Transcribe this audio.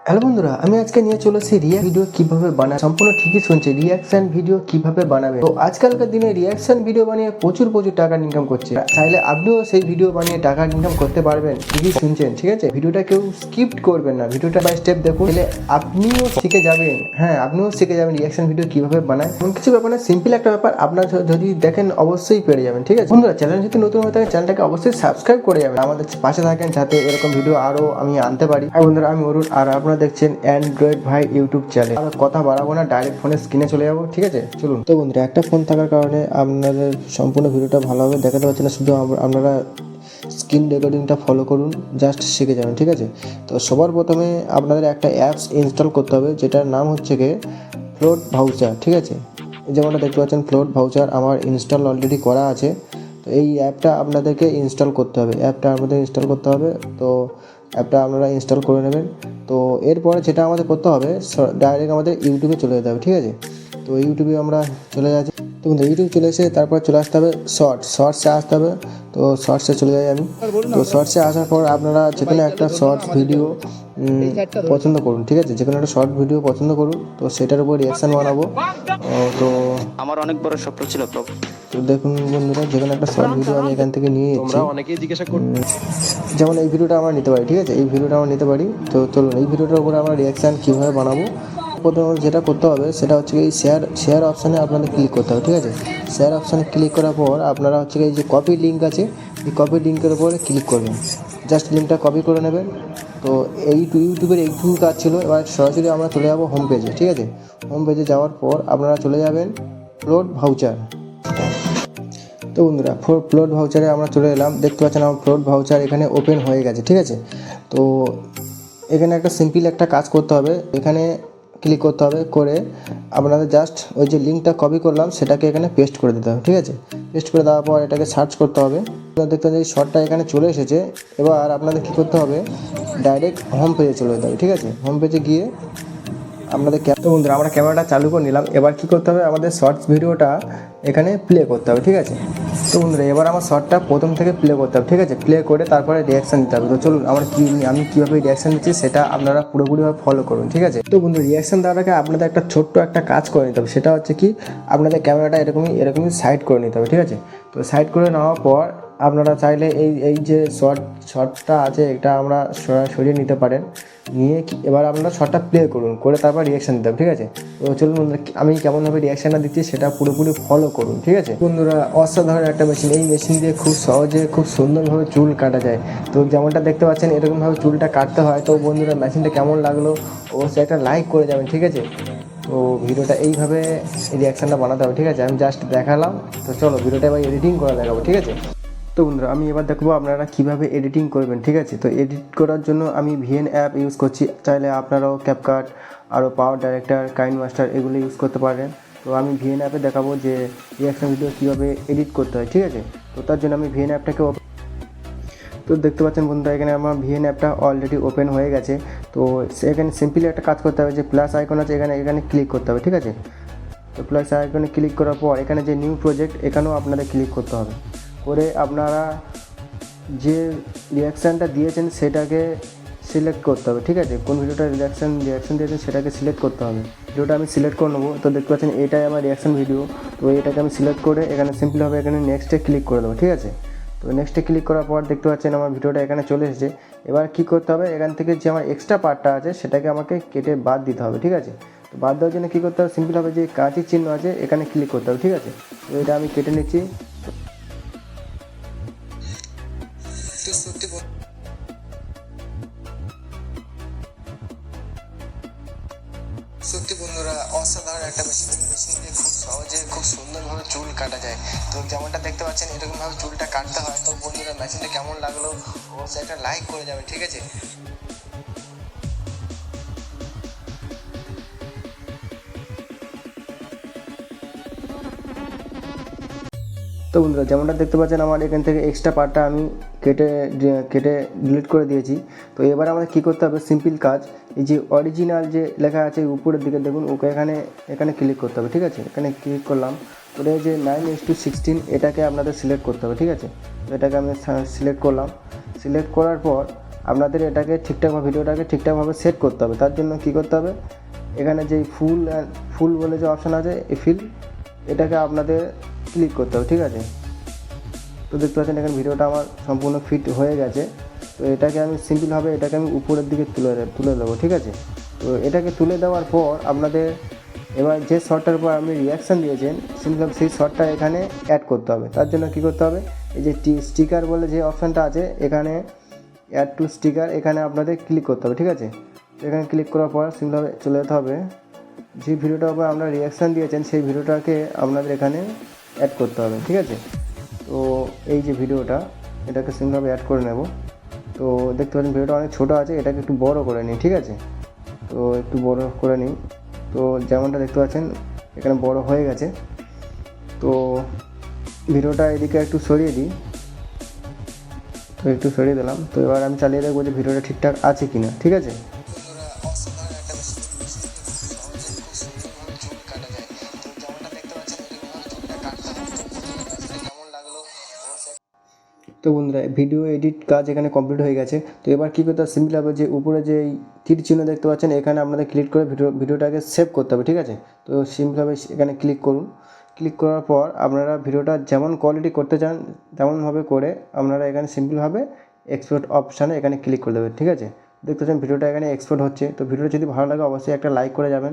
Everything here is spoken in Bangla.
হ্যালো বন্ধুরা, আমি আজকে নিয়ে চলেছি রিয়াক্ট ভিডিও কিভাবে বানায়। সম্পূর্ণ ঠিকই শুনছে, রিয়াকশন ভিডিও কিভাবে বানাবে। তো আজকালকার দিনে রিয়াকশন ভিডিও বানিয়ে প্রচুর টাকা ইনকাম করছে। চাইলে আপনিও সেই ভিডিও বানিয়ে টাকা ইনকাম করতে পারবেন। ঠিকই শুনছেন, ঠিক আছে? ভিডিওটা কেউ স্কিপ করবেন না, ভিডিওটা বাই স্টেপ দেখুন, তাহলে আপনিও শিখে যাবেন। হ্যাঁ, আপনিও শিখে যাবেন রিয়াকশন ভিডিও কিভাবে বানায়। এমন কিছু ব্যাপার না, সিম্পল একটা ব্যাপার। আপনার যদি দেখেন অবশ্যই পেরে যাবেন, ঠিক আছে? বন্ধুরা, চ্যানেল যদি নতুন হয়ে থাকে চ্যানেলটাকে অবশ্যই সাবস্ক্রাইব করে যাবেন, আমাদের পাশে থাকেন যাতে এরকম ভিডিও আরো আমি আনতে পারি। আর বন্ধুরা, আমি অরুণ, আর আপনারা দেখছেন অ্যান্ড্রয়েড ভাই ইউটিউব চ্যানেল। আর কথা বাড়াবো না, ডাইরেক্ট ফোনের স্ক্রিনে চলে যাবো, ঠিক আছে? চলুন। তো বন্ধুরা, একটা ফোন থাকার কারণে আপনাদের সম্পূর্ণ ভিডিওটা ভালোভাবে দেখাতে পারছি না, শুধু আপনারা স্ক্রিন রেকর্ডিংটা ফলো করুন, জাস্ট শিখে যাবেন, ঠিক আছে? তো সবার প্রথমে আপনাদের একটা অ্যাপস ইনস্টল করতে হবে, যেটার নাম হচ্ছে গিয়ে ফ্লোট ভাউচার, ঠিক আছে? যেমনটা দেখতে পাচ্ছেন ফ্লোট ভাউচার আমার ইনস্টল অলরেডি করা আছে। তো এই অ্যাপটা আপনাদেরকে ইনস্টল করতে হবে, তো অ্যাপটা আপনারা ইনস্টল করে নেবেন। তো এরপরে যেটা আমাদের করতে হবে, ডাইরেক্ট আমাদের ইউটিউবে চলে যেতে হবে, ঠিক আছে? তো ইউটিউবে আমরা চলে যাচ্ছি। তো ইউটিউব চলে এসে তারপর চলে আসতে হবে শর্টসে আসতে হবে। তো শর্টসে চলে যাই আমি। তো শর্টসে আসার পর আপনারা যে কোনো একটা শর্টস ভিডিও পছন্দ করুন, ঠিক আছে? যে কোনো একটা শর্ট ভিডিও পছন্দ করুন, তো সেটার উপর রিয়াকশান বানাবো। তো আমার অনেক বড় স্বপ্ন ছিল প্রভু। তো দেখুন বন্ধুরা, যে কোনো একটা শর্ট ভিডিও আমি এখান থেকে নিয়ে নিচ্ছি। অনেকেই জিজ্ঞাসা করতে, যেমন এই ভিডিওটা আমরা নিতে পারি, ঠিক আছে? এই ভিডিওটা আমরা নিতে পারি। তো চলুন, এই ভিডিওটার উপরে আমরা রিয়াকশান কীভাবে বানাবো, প্রথমে যেটা করতে হবে সেটা হচ্ছে এই শেয়ার অপশানে আপনাদের ক্লিক করতে হবে, ঠিক আছে? শেয়ার অপশানে ক্লিক করার পর আপনারা হচ্ছে এই যে কপি লিঙ্ক আছে, এই কপি লিঙ্কের উপরে ক্লিক করবেন, জাস্ট লিঙ্কটা কপি করে নেবেন। তো এই ইউটিউবের এইটুকু কাজ ছিল। এবার সরাসরি আমরা চলে যাবো হোম পেজে, ঠিক আছে? হোম পেজে যাওয়ার পর আপনারা চলে যাবেন ফ্লোট ভাউচার। তো বন্ধুরা, ফ্লোট ভাউচারে আমরা চলে এলাম। দেখতে পাচ্ছেন আমার ফ্লোট ভাউচার এখানে ওপেন হয়ে গেছে, ঠিক আছে? তো এখানে একটা সিম্পল একটা কাজ করতে হবে, এখানে ক্লিক করতে হবে, করে আপনাদের জাস্ট ওই যে লিঙ্কটা কপি করলাম সেটাকে এখানে পেস্ট করে দিতে হবে, ঠিক আছে? পেস্ট করে দেওয়ার পর এটাকে সার্চ করতে হবে। আপনারা দেখতে পাচ্ছেন এই শর্টটা এখানে চলে এসেছে। এবার আপনাদের কী করতে হবে, ডাইরেক্ট হোম পেজে চলে যেতে হবে, ঠিক আছে? হোম পেজে গিয়ে আপনাদের তো বন্ধুরা, আমরা ক্যামেরাটা চালু করে নিলাম। এবার কী করতে হবে, আমাদের শর্টস ভিডিওটা এখানে প্লে করতে হবে, ঠিক আছে? তো বন্ধুরা, এবার আমার শর্টটা প্রথম থেকে প্লে করতে হবে, ঠিক আছে? প্লে করে তারপরে রিয়াকশান দিতে হবে। তো চলুন, আমি কীভাবে রিয়াকশান দিচ্ছি সেটা আপনারা পুরোপুরিভাবে ফলো করুন, ঠিক আছে? তো বন্ধু, রিয়াকশান দেওয়ার আগে আপনাদের একটা ছোট্ট একটা কাজ করে নিতে হবে, সেটা হচ্ছে কি, আপনাদের ক্যামেরাটা এরকমই সাইড করে নিতে হবে, ঠিক আছে? তো সাইড করে নেওয়ার পর আপনারা চাইলে এই যে শর্টটা আছে এটা আমরা সরিয়ে নিতে পারেন। নিয়ে এবার আপনারা শর্টটা প্লে করুন, করে তারপর রিয়াকশান দিতে হবে, ঠিক আছে? তো চলুন বন্ধুরা, আমি কেমনভাবে রিয়াকশানটা দিচ্ছি সেটা পুরোপুরি ফলো করুন, ঠিক আছে? বন্ধুরা, অসাধারণ একটা মেশিন। এই মেশিন দিয়ে খুব সহজে খুব সুন্দরভাবে চুল কাটা যায়। তো যেমনটা দেখতে পাচ্ছেন এরকমভাবে চুলটা কাটতে হয়। তো বন্ধুরা, মেশিনটা কেমন লাগলো অবশ্যই একটা লাইক করে যাবেন, ঠিক আছে? তো ভিডিওটা এইভাবে রিয়াকশানটা বানাতে হবে, ঠিক আছে? আমি জাস্ট দেখালাম। তো চলো ভিডিওটা এবার এডিটিং করে দেখাবো, ঠিক আছে? তো বন্ধুরা, আমি এবার দেখবো আপনারা কীভাবে এডিটিং করবেন, ঠিক আছে? তো এডিট করার জন্য আমি ভিএন অ্যাপ ইউজ করছি। চাইলে আপনারাও ক্যাপকাট, আরও পাওয়ার ডাইরেক্টর, কাইনমাস্টার এগুলো ইউজ করতে পারেন। তো আমি ভিএন অ্যাপে দেখাবো যে রিয়াকশান ভিডিও কীভাবে এডিট করতে হয়, ঠিক আছে? তো তার জন্য আমি ভিএন অ্যাপটাকে তো দেখতে পাচ্ছেন বন্ধুরা, এখানে আমার ভিএন অ্যাপটা অলরেডি ওপেন হয়ে গেছে। তো এখানে সিম্পলি একটা কাজ করতে হবে, যে প্লাস আইকন আছে এখানে ক্লিক করতে হবে, ঠিক আছে? তো প্লাস আইকনে ক্লিক করার পর এখানে যে নিউ প্রজেক্ট এখানেও আপনাদের ক্লিক করতে হবে, করে আপনারা যে রিয়াকশানটা দিয়েছেন সেটাকে সিলেক্ট করতে হবে, ঠিক আছে? কোন ভিডিওটা রিয়াকশান দিয়েছেন সেটাকে সিলেক্ট করতে হবে। ভিডিওটা আমি সিলেক্ট করে নেবো। তো দেখতে পাচ্ছেন এটাই আমার রিয়াকশান ভিডিও। তো এটাকে আমি সিলেক্ট করে এখানে সিম্পলভাবে এখানে নেক্সটে ক্লিক করে দেবো, ঠিক আছে? তো নেক্সটে ক্লিক করার পর দেখতে পাচ্ছেন আমার ভিডিওটা এখানে চলে এসেছে। এবার কী করতে হবে, এখান থেকে যে আমার এক্সট্রা পার্টটা আছে সেটাকে আমাকে কেটে বাদ দিতে হবে, ঠিক আছে? তো বাদ দেওয়ার জন্য কী করতে হবে, সিম্পলভাবে যে কাঁচির চিহ্ন আছে এখানে ক্লিক করতে হবে, ঠিক আছে? তো এটা আমি কেটে নিচ্ছি। সত্যি বন্ধুরা, অসাধারণ একটা মেশিন দিয়ে খুব সহজে খুব সুন্দরভাবে চুল কাটা যায়। তো যেমনটা দেখতে পাচ্ছেন এরকমভাবে চুলটা কাটতে হয়। তো বন্ধুরা, মেশিনটা কেমন লাগলো অবশ্যই একটা লাইক করে যাবেন, ঠিক আছে? তো বন্ধুরা, যেমনটা দেখতে পাচ্ছেন আমার এখান থেকে এক্সট্রা পার্টটা আমি কেটে ডিলিট করে দিয়েছি। তো এবার আমাদের কী করতে হবে, সিম্পল কাজ, এই যে অরিজিনাল যে লেখা আছে উপরের দিকে দেখুন, ওকে এখানে ক্লিক করতে হবে, ঠিক আছে? এখানে ক্লিক করলাম, ওটা যে 9:16 এটাকে আপনাদের সিলেক্ট করতে হবে, ঠিক আছে? তো এটাকে আমি সিলেক্ট করলাম। সিলেক্ট করার পর আপনাদের এটাকে ঠিকঠাকভাবে ভিডিওটাকে ঠিকঠাকভাবে সেট করতে হবে। তার জন্য কী করতে হবে, এখানে যেই ফুল বলে যে অপশান আছে এই ফিল, এটাকে আপনাদের ক্লিক করতে হবে, ঠিক আছে। তো দেখতে পাচ্ছেন এখানে ভিডিওটা আমার সম্পূর্ণ ফিট হয়ে গেছে। তো এটাকে আমি সিম্পলভাবে এটাকে আমি উপরের দিকে তুলে দেবো, ঠিক আছে। তো এটাকে তুলে দেওয়ার পর আপনাদের এবার যে শর্টটার উপর আপনি রিয়াকশান দিয়েছেন সিম্পল সেই শর্টটা এখানে অ্যাড করতে হবে। তার জন্য কী করতে হবে, এই যে স্টিকার বলে যে অপশানটা আছে এখানে অ্যাড টু স্টিকার, এখানে আপনাদের ক্লিক করতে হবে, ঠিক আছে। এখানে ক্লিক করার পর সিম্পলভাবে চলে যেতে হবে, যে ভিডিওটার উপর আপনারা রিয়াকশান দিয়েছেন সেই ভিডিওটাকে আপনাদের এখানে অ্যাড করতে হবে, ঠিক আছে। তো এই যে ভিডিওটা, এটাকে সিম্পলভাবে অ্যাড করে নেব। তো দেখতে পাচ্ছেন ভিডিওটা অনেক ছোটো আছে, এটাকে একটু বড় করে নিই, ঠিক আছে। তো একটু বড় করে নিই। তো যেমনটা দেখতে পাচ্ছেন এখানে বড় হয়ে গেছে। তো ভিডিওটা এদিকে একটু সরিয়ে দিই। তো একটু সরিয়ে দিলাম। তো এবার আমি চালিয়ে দেখবো যে ভিডিওটা ঠিকঠাক আছে কি না, ঠিক আছে। তো বন্ধুরা ভিডিও এডিট কাজ এখানে কমপ্লিট হয়ে গেছে। তো এবার কী করতে হবে, সিম্পল হবে যে উপরে যে তীর চিহ্ন দেখতে পাচ্ছেন এখানে আপনাদের ক্লিক করে ভিডিওটাকে সেভ করতে হবে, ঠিক আছে। তো সিম্পলভাবে এখানে ক্লিক করুন। ক্লিক করার পর আপনারা ভিডিওটা যেমন কোয়ালিটি করতে চান তেমনভাবে করে আপনারা এখানে সিম্পলভাবে এক্সপোর্ট অপশানে এখানে ক্লিক করে দেবেন, ঠিক আছে। দেখতে পাচ্ছেন ভিডিওটা এখানে এক্সপোর্ট হচ্ছে। তো ভিডিওটা যদি ভালো লাগে অবশ্যই একটা লাইক করে যাবেন।